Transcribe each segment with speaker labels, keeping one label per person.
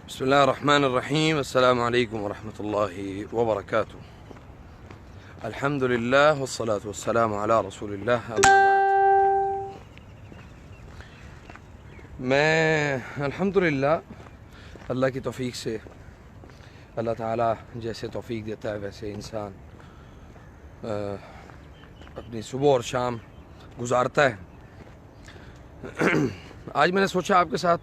Speaker 1: بسم الله الرحمن الرحيم. السلام عليكم ورحمة الله وبركاته. الحمد لله والصلاة والسلام على رسول الله. أما بعد، میں الحمدللہ اللہ کی توفیق سے، اللہ تعالیٰ جیسے توفیق دیتا ہے ویسے انسان اپنی صبح اور شام گزارتا ہے۔ آج میں نے سوچا آپ کے ساتھ،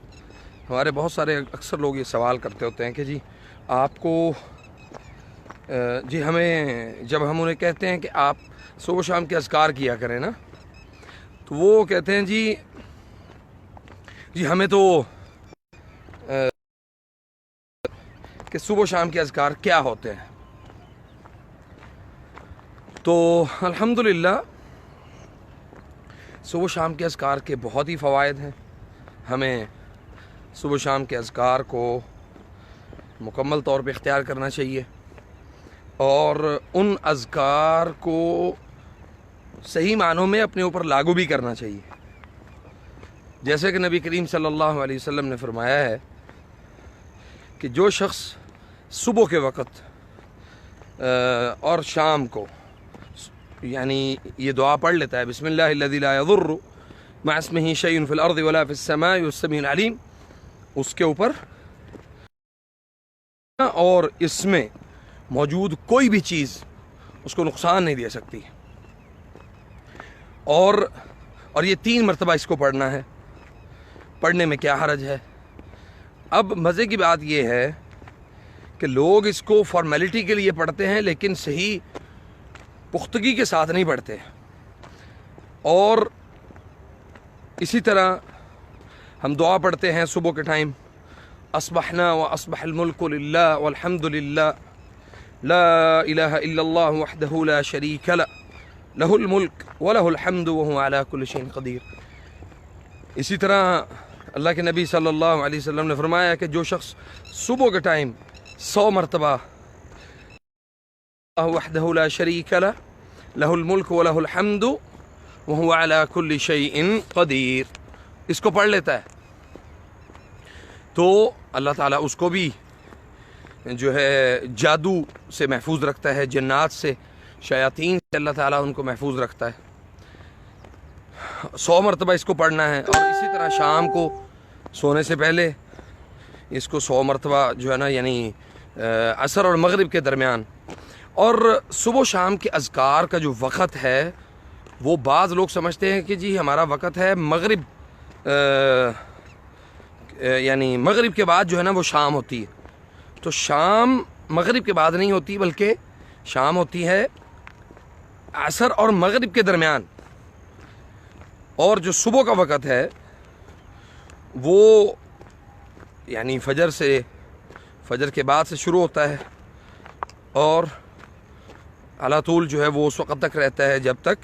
Speaker 1: ہمارے بہت سارے اکثر لوگ یہ سوال کرتے ہوتے ہیں کہ جی آپ کو ہمیں جب ہم انہیں کہتے ہیں کہ آپ صبح و شام کے اذکار کیا کریں نا، تو وہ کہتے ہیں جی ہمیں تو کہ صبح و شام کے اذکار کیا ہوتے ہیں۔ تو الحمدللہ صبح و شام کے اذکار کے بہت ہی فوائد ہیں۔ ہمیں صبح و شام کے اذکار کو مکمل طور پہ اختیار کرنا چاہیے اور ان اذکار کو صحیح معنوں میں اپنے اوپر لاگو بھی کرنا چاہیے، جیسے کہ نبی کریم صلی اللہ علیہ وسلم نے فرمایا ہے کہ جو شخص صبح کے وقت اور شام کو یعنی یہ دعا پڑھ لیتا ہے، بسم اللہ الذی لا یضر مع اسمہ شیء فی الارض ولا فی السماء والسمیع العلیم، اس کے اوپر اور اس میں موجود کوئی بھی چیز اس کو نقصان نہیں دے سکتی، اور یہ 3 مرتبہ اس کو پڑھنا ہے۔ پڑھنے میں کیا حرج ہے؟ اب مزے کی بات یہ ہے کہ لوگ اس کو فارمیلٹی کے لیے پڑھتے ہیں لیکن صحیح پختگی کے ساتھ نہیں پڑھتے۔ اور اسی طرح ہم دعا پڑھتے ہیں صبح کے ٹائم، اصبحنا واصبح الملک للہ والحمد للہ لا الہ الا اللہ وحدہ لا شریک لہ الملک ولہ الحمد وہو علی کل شیء قدیر۔ اسی طرح اللہ کے نبی صلی اللہ علیہ وسلم نے فرمایا کہ جو شخص صبح کے ٹائم 100 مرتبہ وحدہ لا شریک لہ لہ الملک ولہ الحمد وہو علی کل شیء قدیر اس کو پڑھ لیتا ہے، تو اللہ تعالیٰ اس کو بھی جو ہے جادو سے محفوظ رکھتا ہے، جنات سے، شیاطین سے اللہ تعالیٰ ان کو محفوظ رکھتا ہے۔ 100 مرتبہ اس کو پڑھنا ہے، اور اسی طرح شام کو سونے سے پہلے اس کو 100 مرتبہ جو ہے نا، یعنی عصر اور مغرب کے درمیان۔ اور صبح و شام کے اذکار کا جو وقت ہے وہ بعض لوگ سمجھتے ہیں کہ جی ہمارا وقت ہے مغرب، یعنی مغرب کے بعد جو ہے نا وہ شام ہوتی ہے، تو شام مغرب کے بعد نہیں ہوتی بلکہ شام ہوتی ہے عصر اور مغرب کے درمیان۔ اور جو صبح کا وقت ہے وہ یعنی فجر کے بعد سے شروع ہوتا ہے اور علی طول جو ہے وہ اس وقت تک رہتا ہے جب تک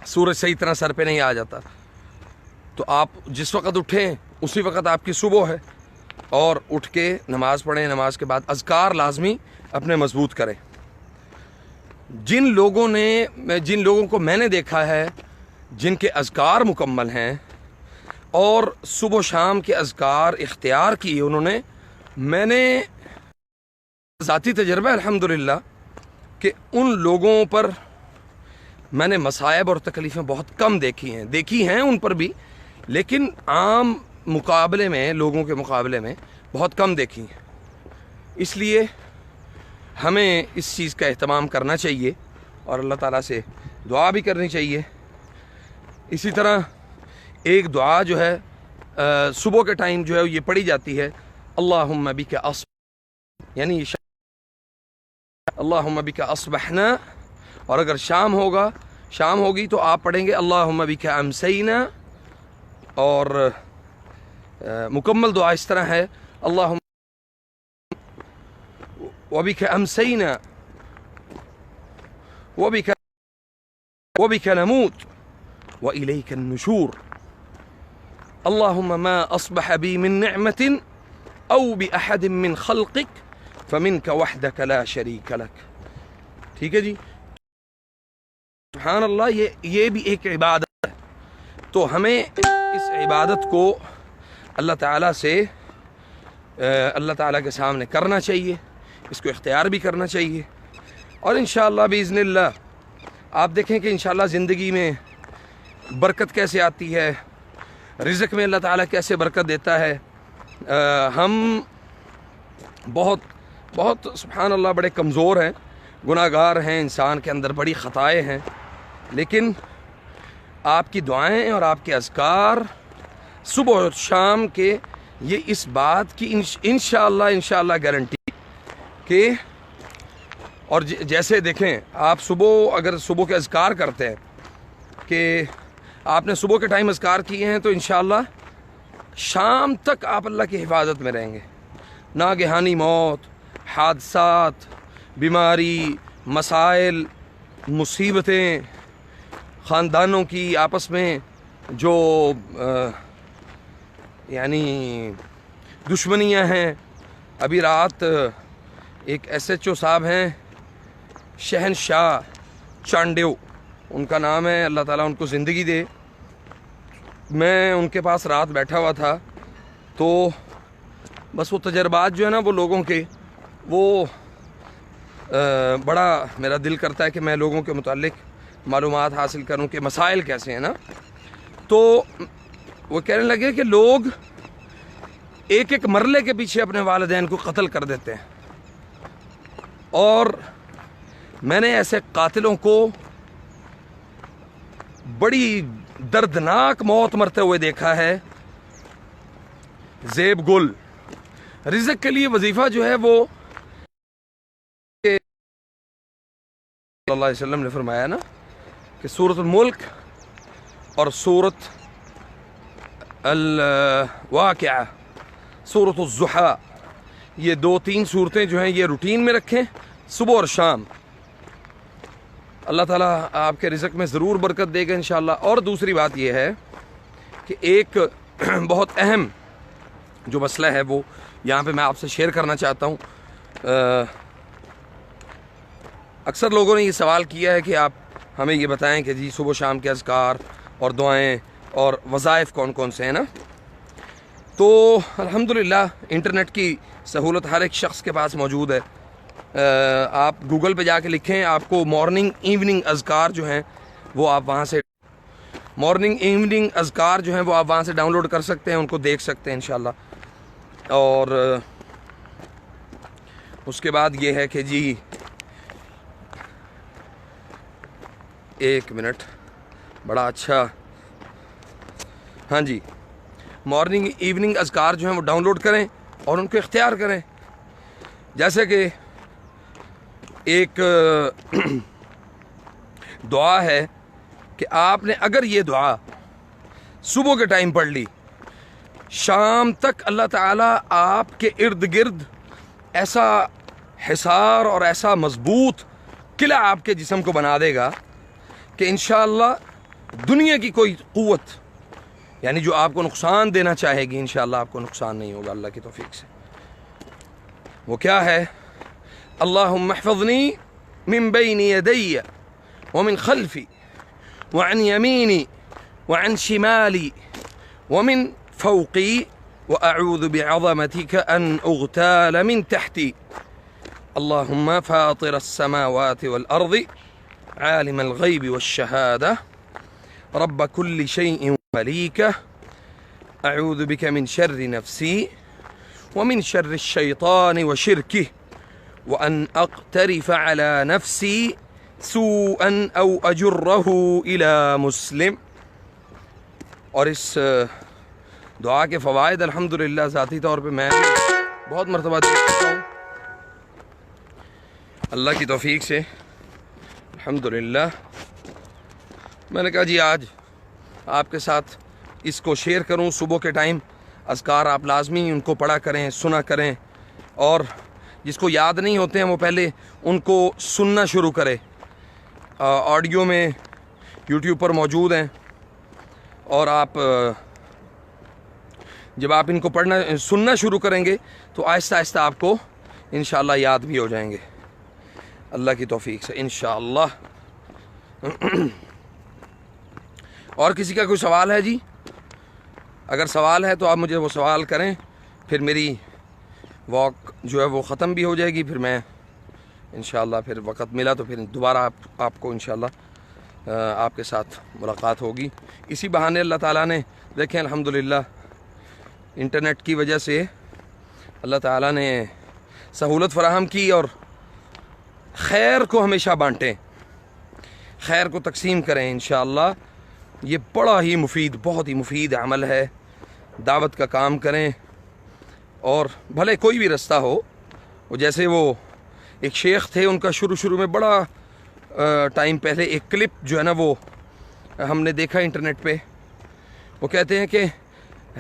Speaker 1: سورج صحیح طرح سر پہ نہیں آ جاتا۔ تو آپ جس وقت اٹھیں اسی وقت آپ کی صبح ہے، اور اٹھ کے نماز پڑھیں، نماز کے بعد اذکار لازمی اپنے مضبوط کریں۔ جن لوگوں کو میں نے دیکھا ہے جن کے اذکار مکمل ہیں اور صبح و شام کے اذکار اختیار کیے انہوں نے، میں نے ذاتی تجربہ الحمدللہ کہ ان لوگوں پر میں نے مصائب اور تکلیفیں بہت کم دیکھی ہیں ان پر بھی، لیکن عام مقابلے میں، لوگوں کے مقابلے میں بہت کم دیکھی ہیں۔ اس لیے ہمیں اس چیز کا اہتمام کرنا چاہیے اور اللہ تعالیٰ سے دعا بھی کرنی چاہیے۔ اسی طرح ایک دعا جو ہے صبح کے ٹائم جو ہے یہ پڑھی جاتی ہے، اللہم بک اصبحنا، یعنی اللہم بک اصبحنا، اور اگر شام ہوگی تو آپ پڑھیں گے اللہم بک امسینا، اور مکمل دعا اس طرح ہے، اللہم وبک امسینا وبک نموت والیک النشور، اللہم ما اصبح بی من نعمت او باحد من خلقک فمنک وحدک لا شریک لک۔ ٹھیک ہے جی، سبحان اللہ، یہ بھی ایک عبادت ہے، تو ہمیں اس عبادت کو اللہ تعالیٰ سے اللہ تعالیٰ کے سامنے کرنا چاہیے، اس کو اختیار بھی کرنا چاہیے، اور انشاءاللہ باذن اللہ آپ دیکھیں کہ انشاءاللہ زندگی میں برکت کیسے آتی ہے، رزق میں اللہ تعالیٰ کیسے برکت دیتا ہے۔ ہم بہت سبحان اللہ بڑے کمزور ہیں، گناہ گار ہیں، انسان کے اندر بڑی خطائیں ہیں، لیکن آپ کی دعائیں اور آپ کے اذکار صبح اور شام کے یہ اس بات کی انشاءاللہ گارنٹی کہ، اور جیسے دیکھیں آپ اگر صبح کے اذکار کرتے ہیں کہ آپ نے صبح کے ٹائم اذکار کیے ہیں تو انشاءاللہ شام تک آپ اللہ کی حفاظت میں رہیں گے۔ ناگہانی موت، حادثات، بیماری، مسائل، مصیبتیں، خاندانوں کی آپس میں جو یعنی دشمنیاں ہیں۔ ابھی رات ایک SHO صاحب ہیں شہنشاہ چانڈیو ان کا نام ہے، اللہ تعالیٰ ان کو زندگی دے، میں ان کے پاس رات بیٹھا ہوا تھا تو بس وہ تجربات جو ہے نا وہ لوگوں کے، وہ بڑا میرا دل کرتا ہے کہ میں لوگوں کے متعلق معلومات حاصل کروں کہ مسائل کیسے ہیں نا۔ تو وہ کہنے لگے کہ لوگ ایک ایک مرلے کے پیچھے اپنے والدین کو قتل کر دیتے ہیں، اور میں نے ایسے قاتلوں کو بڑی دردناک موت مرتے ہوئے دیکھا ہے۔ زیب گل رزق کے لیے وظیفہ جو ہے وہ صلی اللہ علیہ وسلم نے فرمایا نا کہ سورۃ الملک اور سورۃ الواقعہ، سورۃ الضحیٰ، یہ 2-3 صورتیں جو ہیں یہ روٹین میں رکھیں صبح اور شام، اللہ تعالیٰ آپ کے رزق میں ضرور برکت دے گا انشاءاللہ۔ اور دوسری بات یہ ہے کہ ایک بہت اہم جو مسئلہ ہے وہ یہاں پہ میں آپ سے شیئر کرنا چاہتا ہوں۔ اکثر لوگوں نے یہ سوال کیا ہے کہ آپ ہمیں یہ بتائیں کہ جی صبح و شام کے اذکار اور دعائیں اور وظائف کون کون سے ہیں نا۔ تو الحمدللہ انٹرنیٹ کی سہولت ہر ایک شخص کے پاس موجود ہے۔ آپ گوگل پہ جا کے لکھیں، آپ کو مارننگ ایوننگ اذکار جو ہیں وہ آپ وہاں سے ڈاؤن لوڈ کر سکتے ہیں، ان کو دیکھ سکتے ہیں انشاءاللہ۔ اور اس کے بعد یہ ہے کہ جی ایک منٹ، بڑا اچھا، ہاں جی، مارننگ ایوننگ اذکار جو ہیں وہ ڈاؤن لوڈ کریں اور ان کو اختیار کریں۔ جیسے کہ ایک دعا ہے کہ آپ نے اگر یہ دعا صبح کے ٹائم پڑھ لی، شام تک اللہ تعالیٰ آپ کے ارد گرد ایسا حصار اور ایسا مضبوط قلعہ آپ کے جسم کو بنا دے گا کہ انشاءاللہ دنیا کی کوئی قوت یعنی جو آپ کو نقصان دینا چاہے گی انشاءاللہ آپ کو نقصان نہیں ہوگا اللہ کی توفیق سے۔ وہ کیا ہے؟ اللہم احفظنی من بین یدی ومن خلفی وعن یمینی وعن شمالی ومن فوقی واعوذ بعظمتک ان اغتال من تحتی اللہم فاطر السماوات والارض عالم الغیب والشہادہ رب كل شيء مليكه أعوذ بك من شر نفسي ومن شر الشيطان وشركه وأن أقترف على نفسي سوءا أو أجره إلى مسلم۔ اور اس دعا کے فوائد الحمدللہ ذاتی طور پہ میں بہت مرتبہ دیکھ چکا ہوں اللہ کی توفیق سے الحمدللہ۔ میں نے کہا جی آج آپ کے ساتھ اس کو شیئر کروں۔ صبح کے ٹائم اذکار آپ لازمی ان کو پڑھا کریں، سنا کریں، اور جس کو یاد نہیں ہوتے ہیں وہ پہلے ان کو سننا شروع کرے۔ آڈیو میں یوٹیوب پر موجود ہیں، اور آپ جب آپ ان کو سننا شروع کریں گے تو آہستہ آہستہ آپ کو انشاءاللہ یاد بھی ہو جائیں گے اللہ کی توفیق سے انشاءاللہ۔ اور کسی کا کوئی سوال ہے جی؟ اگر سوال ہے تو آپ مجھے وہ سوال کریں، پھر میری واک جو ہے وہ ختم بھی ہو جائے گی، پھر میں انشاءاللہ پھر وقت ملا تو پھر دوبارہ آپ کو انشاءاللہ آپ کے ساتھ ملاقات ہوگی۔ اسی بہانے اللہ تعالیٰ نے دیکھیں الحمدللہ انٹرنیٹ کی وجہ سے اللہ تعالیٰ نے سہولت فراہم کی، اور خیر کو ہمیشہ بانٹیں، خیر کو تقسیم کریں انشاءاللہ۔ یہ بڑا ہی مفید، بہت ہی مفید عمل ہے۔ دعوت کا کام کریں، اور بھلے کوئی بھی رستہ ہو۔ وہ جیسے وہ ایک شیخ تھے، ان کا شروع میں بڑا ٹائم پہلے ایک کلپ جو ہے نا وہ ہم نے دیکھا انٹرنیٹ پہ، وہ کہتے ہیں کہ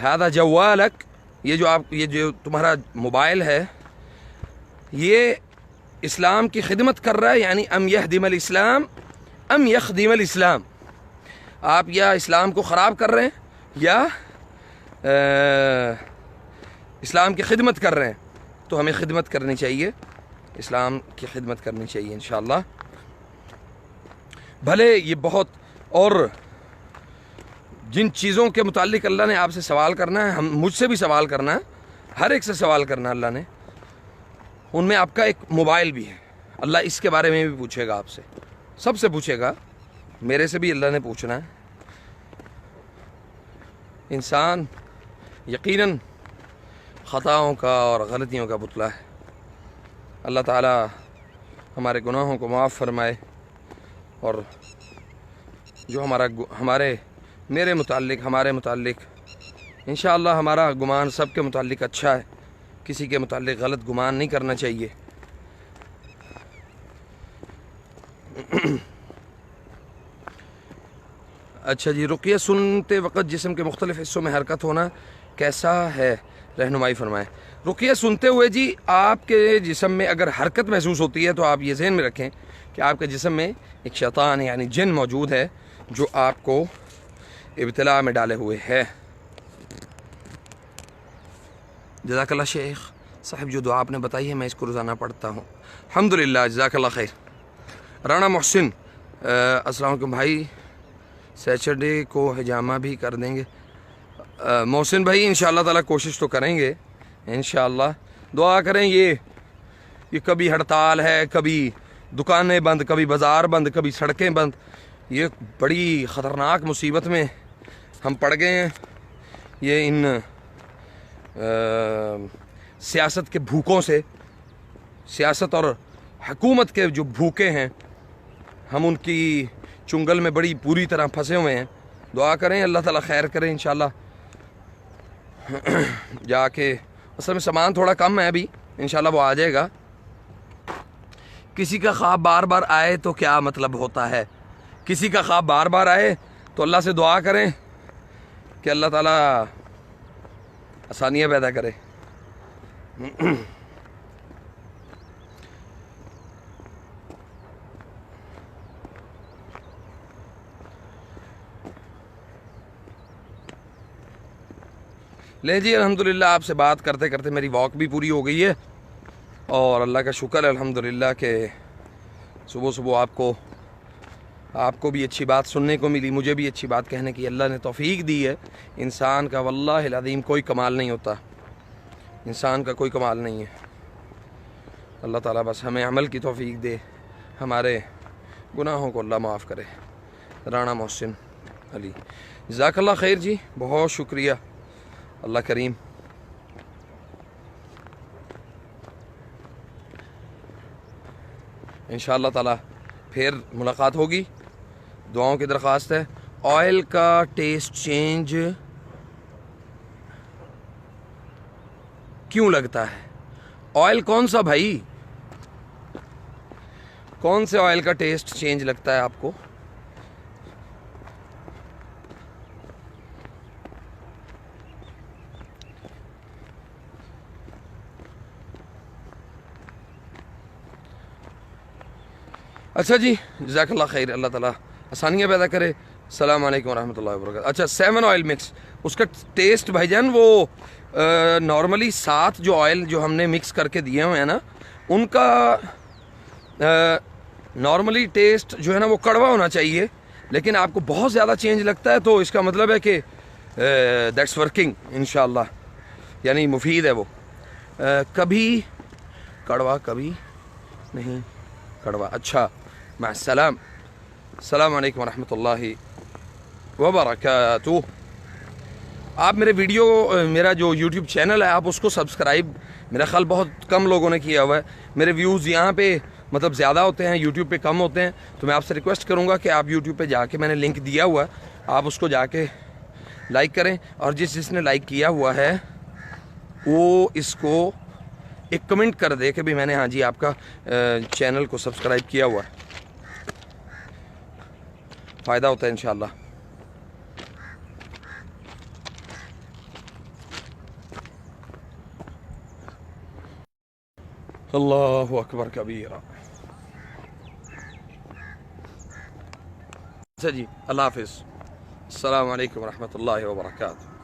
Speaker 1: ہذا جوالک، یہ جو تمہارا موبائل ہے یہ اسلام کی خدمت کر رہا ہے، یعنی ام یہدم الاسلام ام یخدم الاسلام، آپ یا اسلام کو خراب کر رہے ہیں یا اسلام کی خدمت کر رہے ہیں۔ تو ہمیں خدمت کرنی چاہیے، اسلام کی خدمت کرنی چاہیے انشاءاللہ۔ بھلے یہ بہت، اور جن چیزوں کے متعلق اللہ نے آپ سے سوال کرنا ہے، مجھ سے بھی سوال کرنا ہے، ہر ایک سے سوال کرنا اللہ نے، ان میں آپ کا ایک موبائل بھی ہے۔ اللہ اس کے بارے میں بھی پوچھے گا آپ سے، سب سے پوچھے گا، میرے سے بھی اللہ نے پوچھنا ہے۔ انسان یقیناً خطاؤں کا اور غلطیوں کا پتلا ہے۔ اللہ تعالیٰ ہمارے گناہوں کو معاف فرمائے، اور جو میرے متعلق، ہمارے متعلق انشاءاللہ ہمارا گمان سب کے متعلق اچھا ہے، کسی کے متعلق غلط گمان نہیں کرنا چاہیے۔ اچھا جی، رقیہ سنتے وقت جسم کے مختلف حصوں میں حرکت ہونا کیسا ہے، رہنمائی فرمائیں۔ رقیہ سنتے ہوئے جی آپ کے جسم میں اگر حرکت محسوس ہوتی ہے تو آپ یہ ذہن میں رکھیں کہ آپ کے جسم میں ایک شیطان یعنی جن موجود ہے جو آپ کو ابتلاء میں ڈالے ہوئے ہے۔ جزاک اللہ شیخ صاحب، جو دعا آپ نے بتائی ہے میں اس کو روزانہ پڑھتا ہوں الحمدللہ، جزاک اللہ خیر۔ رانا محسن، السلام علیکم بھائی، سیچرڈے کو حجامہ بھی کر دیں گے؟ محسن بھائی انشاءاللہ تعالیٰ کوشش تو کریں گے انشاءاللہ، دعا کریں۔ یہ کبھی ہڑتال ہے، کبھی دکانیں بند، کبھی بازار بند، کبھی سڑکیں بند، یہ بڑی خطرناک مصیبت میں ہم پڑ گئے ہیں۔ یہ ان سیاست کے بھوکوں سے، سیاست اور حکومت کے جو بھوکے ہیں، ہم ان کی چنگل میں بڑی پوری طرح پھنسے ہوئے ہیں۔ دعا کریں اللہ تعالیٰ خیر کریں انشاءاللہ۔ جا کے اصل میں سامان تھوڑا کم ہے ابھی، انشاءاللہ وہ آ جائے گا۔ کسی کا خواب بار بار آئے تو کیا مطلب ہوتا ہے؟ کسی کا خواب بار بار آئے تو اللہ سے دعا کریں کہ اللہ تعالیٰ آسانیاں پیدا کرے۔ لے جی الحمدللہ، آپ سے بات کرتے کرتے میری واک بھی پوری ہو گئی ہے، اور اللہ کا شکر ہے الحمدللہ کہ صبح صبح آپ کو بھی اچھی بات سننے کو ملی، مجھے بھی اچھی بات کہنے کی اللہ نے توفیق دی ہے۔ انسان کا واللہ العظیم کوئی کمال نہیں ہوتا، انسان کا کوئی کمال نہیں ہے۔ اللہ تعالیٰ بس ہمیں عمل کی توفیق دے، ہمارے گناہوں کو اللہ معاف کرے۔ رانا محسن علی، جزاک اللہ خیر جی، بہت شکریہ، اللہ کریم۔ انشاءاللہ تعالیٰ پھر ملاقات ہوگی، دعاؤں کی درخواست ہے۔ آئل کا ٹیسٹ چینج کیوں لگتا ہے؟ آئل کون سا بھائی؟ کون سے آئل کا ٹیسٹ چینج لگتا ہے آپ کو؟ اچھا جی، جزاک اللہ خیر، اللہ تعالیٰ آسانیاں پیدا کرے۔ السلام علیکم ورحمۃ اللہ وبرکاتہ۔ اچھا 7 آئل مکس، اس کا ٹیسٹ بھائی جان وہ نارملی 7 جو آئل جو ہم نے مکس کر کے دیے ہوئے ہیں نا، ان کا نارملی ٹیسٹ جو ہے نا وہ کڑوا ہونا چاہیے، لیکن آپ کو بہت زیادہ چینج لگتا ہے تو اس کا مطلب ہے کہ دیٹس ورکنگ انشاءاللہ، یعنی مفید ہے وہ. کبھی کڑوا کبھی نہیں کڑوا. اچھا، مع السلام. السلام علیکم ورحمۃ اللہ وبرکاتہ. آپ میرے ویڈیو، میرا جو یوٹیوب چینل ہے آپ اس کو سبسکرائب میرا خیال بہت کم لوگوں نے کیا ہوا ہے. میرے ویوز یہاں پہ مطلب زیادہ ہوتے ہیں، یوٹیوب پہ کم ہوتے ہیں. تو میں آپ سے ریکویسٹ کروں گا کہ آپ یوٹیوب پہ جا کے، میں نے لنک دیا ہوا ہے، آپ اس کو جا کے لائک کریں. اور جس نے لائک کیا ہوا ہے وہ اس کو ایک کمنٹ کر دے کہ بھی میں نے ہاں جی آپ کا چینل کو سبسکرائب کیا ہوا ہے. فائدہ ہوتا ہے انشاءاللہ. اللہ اکبر کبیرہ. اچھا جی، اللہ حافظ. السلام علیکم ورحمۃ اللہ وبرکاتہ.